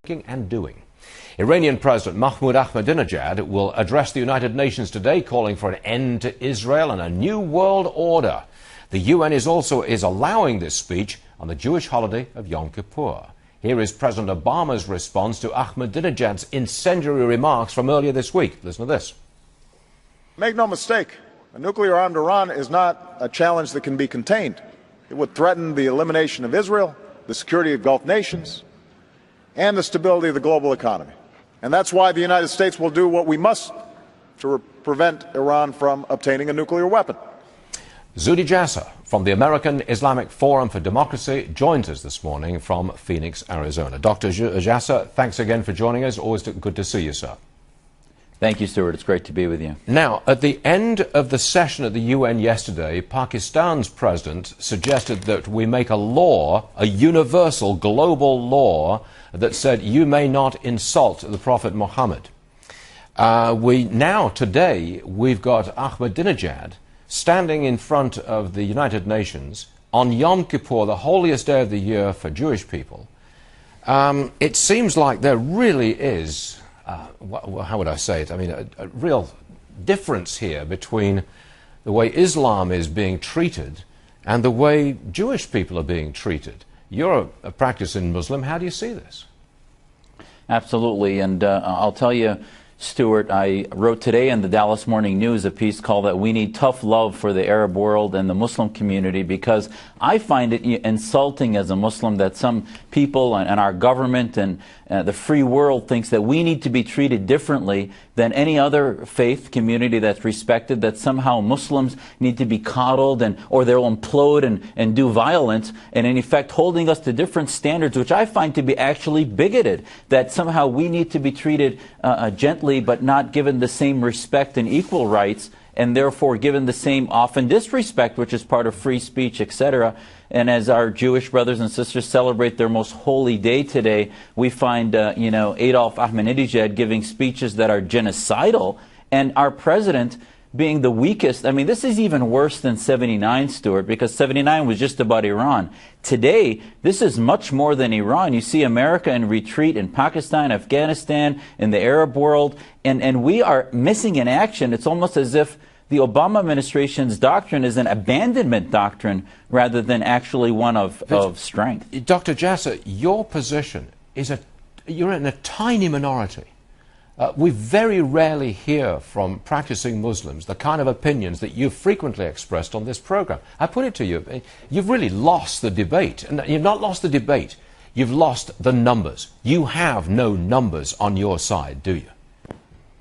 thinking and doing. Iranian President Mahmoud Ahmadinejad will address the United Nations today, calling for an end to Israel and a new world order. The UN is allowing this speech on the Jewish holiday of Yom Kippur. Here is President Obama's response to Ahmadinejad's incendiary remarks from earlier this week. Listen to this. Make no mistake, a nuclear-armed Iran is not a challenge that can be contained. It would threaten the elimination of Israel, the security of Gulf nations, and the stability of the global economy. And that's why the United States will do what we must to prevent Iran from obtaining a nuclear weapon. Zuhdi Jasser from the American Islamic Forum for Democracy joins us this morning from Phoenix, Arizona. Dr. Jasser, thanks again for joining us. Always good to see you, sir. Thank you, Stuart. It's great to be with you. Now, at the end of the session at the UN yesterday, Pakistan's president suggested that we make a law, a universal global law, that said you may not insult the Prophet Muhammad. Today, we've got Ahmadinejad standing in front of the United Nations on Yom Kippur, the holiest day of the year for Jewish people. It seems like there really is, how would I say it? I mean, a real difference here between the way Islam is being treated and the way Jewish people are being treated. You're a practicing Muslim. How do you see this? Absolutely. And I'll tell you, Stuart, I wrote today in the Dallas Morning News a piece called that we need tough love for the Arab world and the Muslim community, because I find it insulting as a Muslim that some people and our government and the free world thinks that we need to be treated differently than any other faith community that's respected, that somehow Muslims need to be coddled or they'll implode and do violence, and in effect holding us to different standards, which I find to be actually bigoted, that somehow we need to be treated gently but not given the same respect and equal rights, and therefore given the same often disrespect, which is part of free speech, etc. And as our Jewish brothers and sisters celebrate their most holy day today, we find Adolf Ahmadinejad giving speeches that are genocidal, and our president being the weakest. I mean, this is even worse than 79, Stuart, because 79 was just about Iran. Today, this is much more than Iran. You see America in retreat in Pakistan, Afghanistan, in the Arab world, and we are missing in action. It's almost as if the Obama administration's doctrine is an abandonment doctrine rather than actually one of strength. Dr. Jasser, your position is you're in a tiny minority. We very rarely hear from practicing Muslims the kind of opinions that you've frequently expressed on this program. I put it to you, you've really lost the debate. And you've not lost the debate, you've lost the numbers. You have no numbers on your side, do you?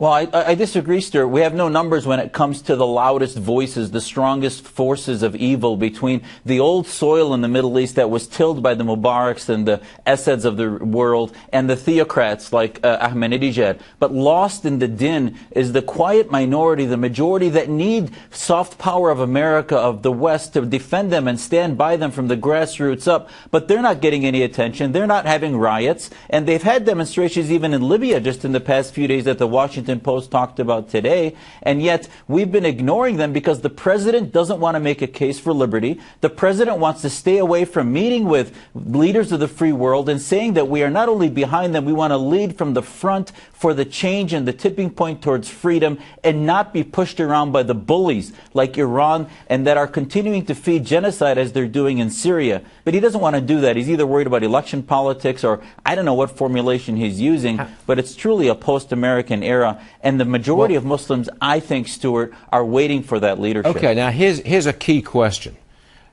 Well, I disagree, Stuart. We have no numbers when it comes to the loudest voices, the strongest forces of evil between the old soil in the Middle East that was tilled by the Mubaraks and the Assads of the world and the theocrats like Ahmadinejad. But lost in the din is the quiet minority, the majority that need soft power of America, of the West, to defend them and stand by them from the grassroots up. But they're not getting any attention. They're not having riots. And they've had demonstrations even in Libya just in the past few days that the Washington Post talked about today, and yet we've been ignoring them because the president doesn't want to make a case for liberty. The president wants to stay away from meeting with leaders of the free world and saying that we are not only behind them, we want to lead from the front for the change and the tipping point towards freedom and not be pushed around by the bullies like Iran and that are continuing to feed genocide as they're doing in Syria. But he doesn't want to do that. He's either worried about election politics or I don't know what formulation he's using, but it's truly a post-American era. And the majority of Muslims, I think, Stuart, are waiting for that leadership. Okay, now here's a key question.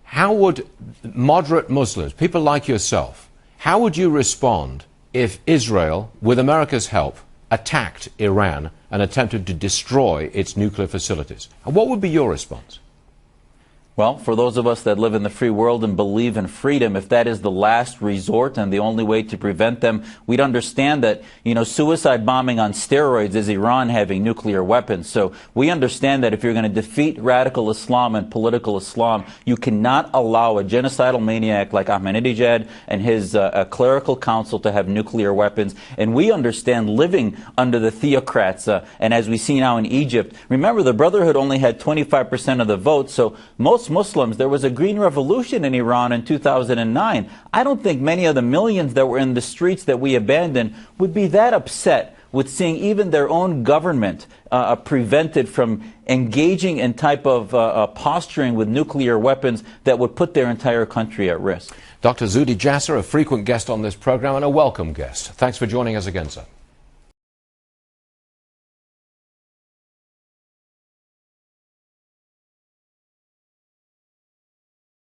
How would moderate Muslims, people like yourself, how would you respond if Israel, with America's help, attacked Iran and attempted to destroy its nuclear facilities? And what would be your response? Well, for those of us that live in the free world and believe in freedom, if that is the last resort and the only way to prevent them, we'd understand that, suicide bombing on steroids is Iran having nuclear weapons. So we understand that if you're going to defeat radical Islam and political Islam, you cannot allow a genocidal maniac like Ahmadinejad and his clerical council to have nuclear weapons. And we understand living under the theocrats, and as we see now in Egypt, remember the Brotherhood only had 25% of the vote, so most most Muslims. There was a green revolution in Iran in 2009. I don't think many of the millions that were in the streets that we abandoned would be that upset with seeing even their own government prevented from engaging in type of posturing with nuclear weapons that would put their entire country at risk. Dr. Zuhdi Jasser, a frequent guest on this program and a welcome guest. Thanks for joining us again, sir.